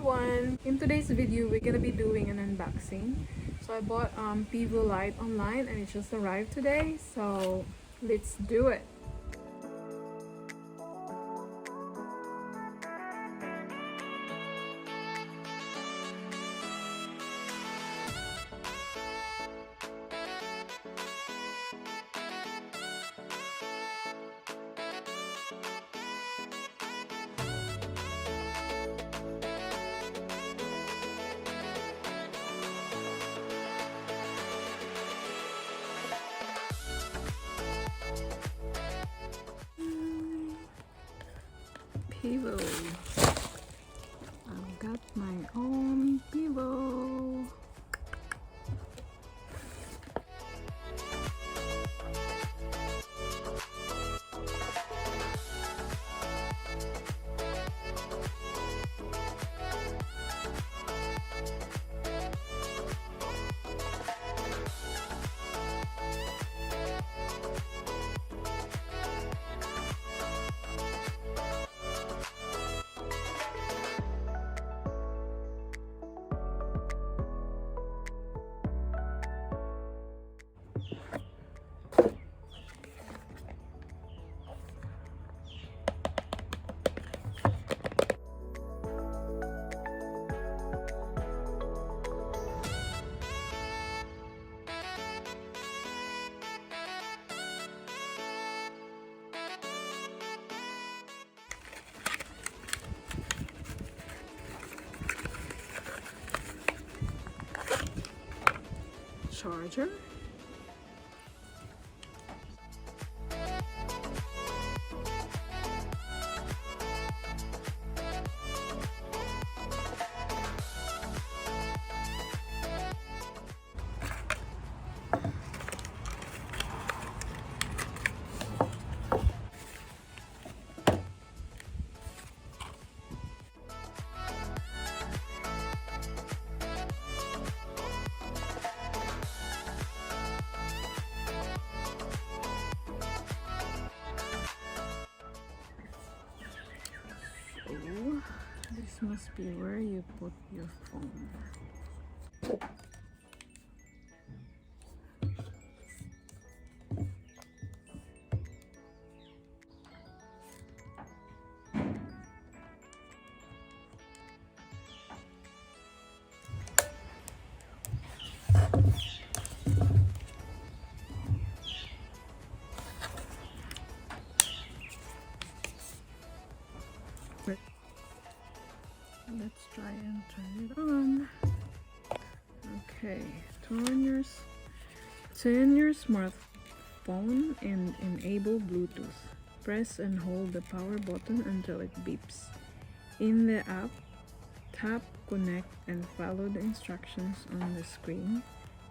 everyone! In today's video, we're gonna be doing an unboxing. So I bought Pivo Lite online and it just arrived today. So let's do it! Pivo. I've got my own Pivo. Charger. Oh, this must be where you put your phone. Let's try and turn it on. Okay, turn your smartphone and enable Bluetooth. Press and hold the power button until it beeps. In the app, tap connect and follow the instructions on the screen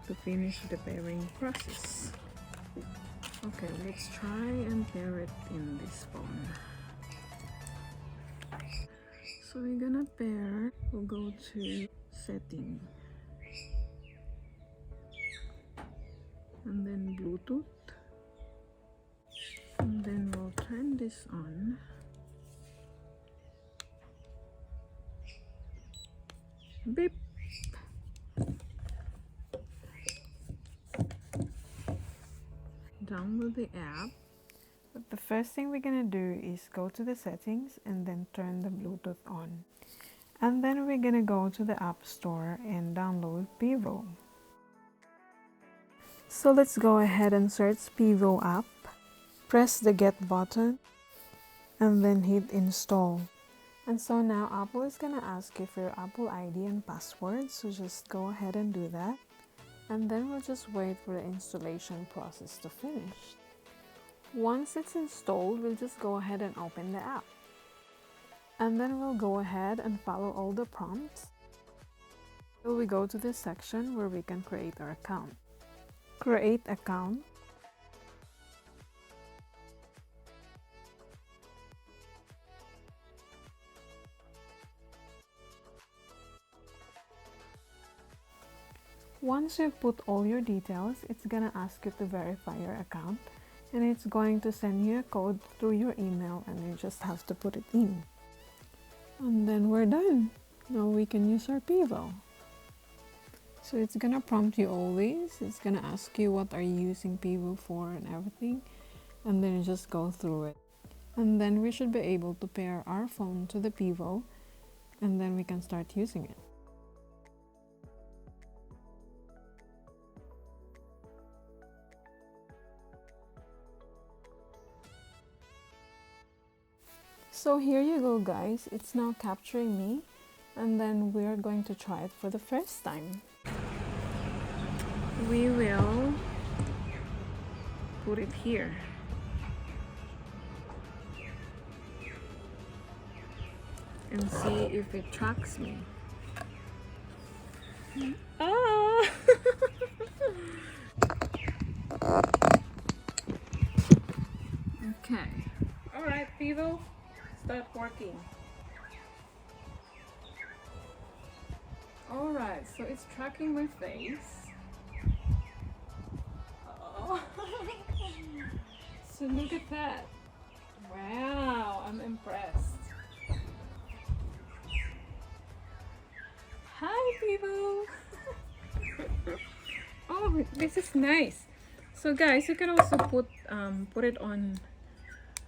to finish the pairing process. Okay, let's try and pair it in this phone. So we're gonna pair, we'll go to setting and then Bluetooth, and then we'll turn this on. Beep. Download the app. But the first thing we're gonna do is go to the settings and then turn the Bluetooth on. And then we're gonna go to the App Store and download Pivo. So let's go ahead and search Pivo app. Press the Get button and then hit Install. And so now Apple is gonna ask you for your Apple ID and password, so just go ahead and do that. And then we'll just wait for the installation process to finish. Once it's installed, we'll just go ahead and open the app. And then we'll go ahead and follow all the prompts till we go to this section where we can create our account. Create account. Once you've put all your details, it's gonna ask you to verify your account, and it's going to send you a code through your email and you just have to put it in. And then we're done. Now we can use our Pivo. So it's gonna prompt you always. It's gonna ask you what are you using Pivo for and everything. And then you just go through it. And then we should be able to pair our phone to the Pivo, and then we can start using it. So here you go guys, it's now capturing me, and then we're going to try it for the first time. We will put it here. And see if it tracks me. Ah! Okay. Alright, Pivo, start working. Alright, so it's tracking my face. Oh. So look at that. Wow, I'm impressed. Hi, Pivo. Oh, this is nice. So guys, you can also put it on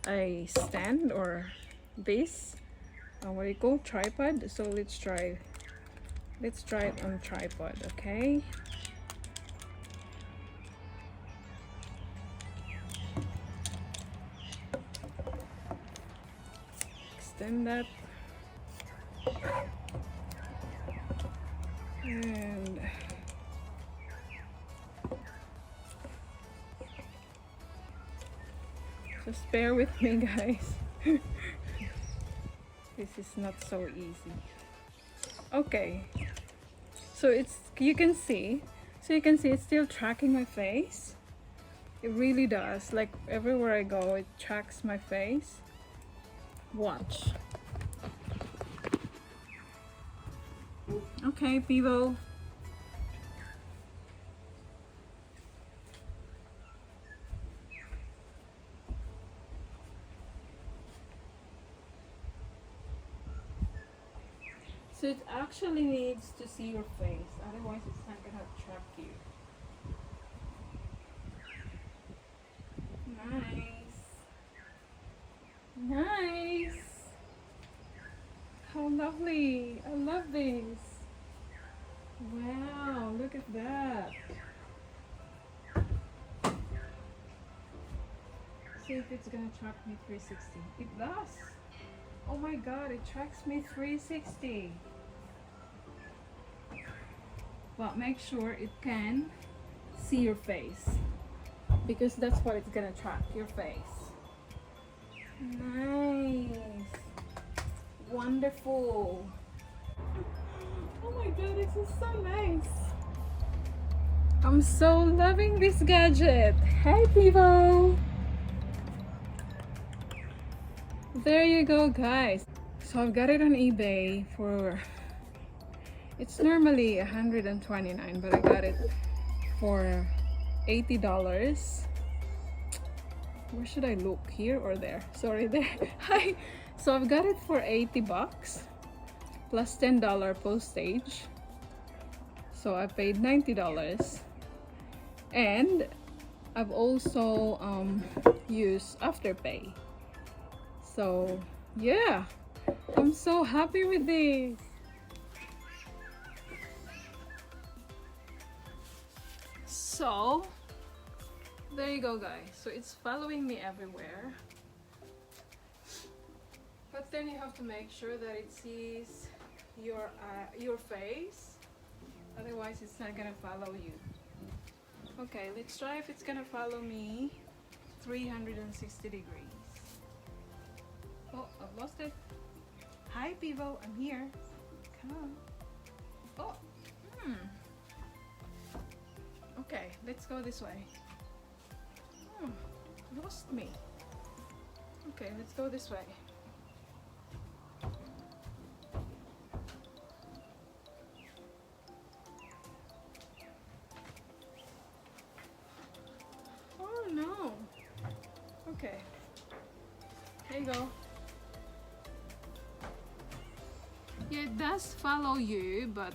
a stand or this what do you call tripod. So let's try it on tripod. Okay, extend that and just bear with me guys. This is not so easy. Okay, so you can see it's still tracking my face. It really does. Like everywhere I go, it tracks my face. Watch. Okay, Pivo. So it actually needs to see your face, otherwise it's not gonna track you. Nice. Nice. How lovely. I love this. Wow, look at that. See if it's gonna track me 360. It does. Oh my god, it tracks me 360. But make sure it can see your face, because that's what it's gonna track, your face. Nice. Wonderful. Oh my god, this is so nice. I'm so loving this gadget. Hey Pivo. There you go guys. So I've got it on eBay for, it's normally $129, but I got it for $80. Where should I look, here or there? Sorry, there. Hi. So I've got it for $80 plus $10 postage. So I paid $90, and I've also used Afterpay. So yeah, I'm so happy with this. So there you go guys. So it's following me everywhere, but then you have to make sure that it sees your face, otherwise it's not gonna follow you. Okay, let's try if it's gonna follow me 360 degrees. Oh, I've lost it. Hi Pivo, I'm here. Come on. Oh, okay, let's go this way. Lost me. Okay, let's go this way. Oh no. Okay. There you go. Yeah, It does follow you, but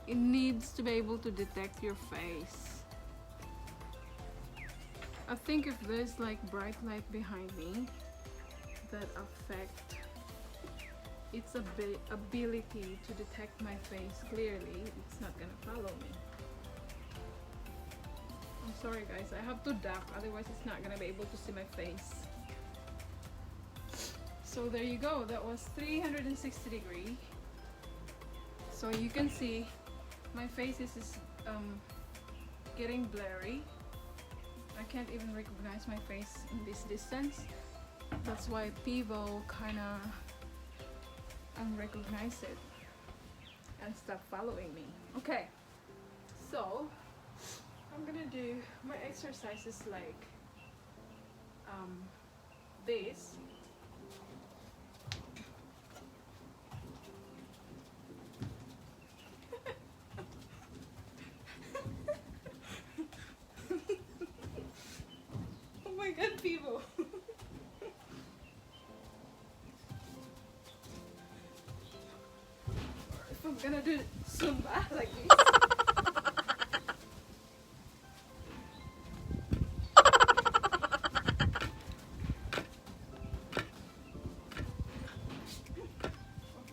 it needs to be able to detect your face. I think if there's like bright light behind me that affect its ability to detect my face clearly, it's not gonna follow me. I'm sorry guys, I have to duck, otherwise it's not gonna be able to see my face. So there you go, that was 360 degree. So you can see my face is getting blurry. I can't even recognize my face in this distance. That's why Pivo kinda recognize it and stop following me. Okay, so I'm gonna do my exercises like this. Oh my god, Pivo. If I'm gonna do Zumba like this.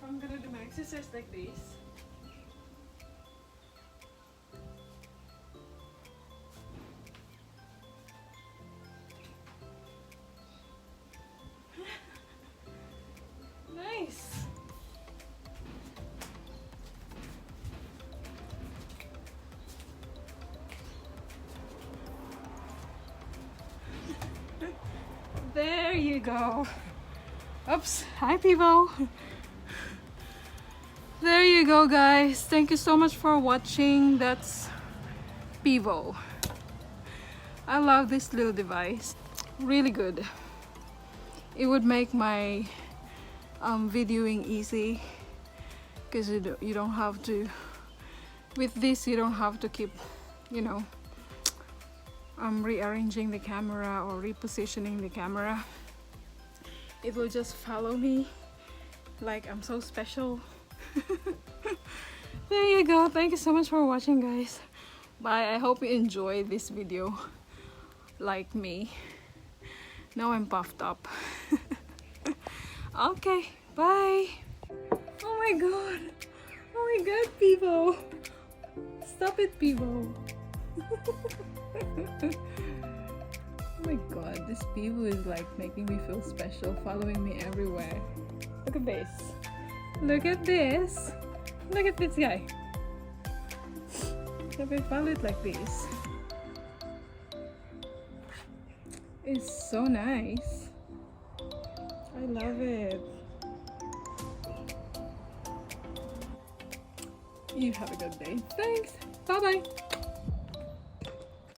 I'm gonna do my exercise like this. Nice. There you go. Oops. Hi, Pivo. There you go, guys. Thank you so much for watching. That's Pivo. I love this little device. Really good. It would make my videoing easy because you don't have to. With this, you don't have to keep, you know, rearranging the camera or repositioning the camera. It will just follow me like I'm so special. There you go. Thank you so much for watching, guys. Bye. I hope you enjoyed this video like me. Now I'm puffed up. Okay, bye. Oh my god. Oh my god, Pivo. Stop it, Pivo. Oh my god, this Pivo is like making me feel special, following me everywhere. Look at this. Look at this. Look at this guy. If I follow it like this, it's so nice. I love it. You have a good day. Thanks. Bye bye.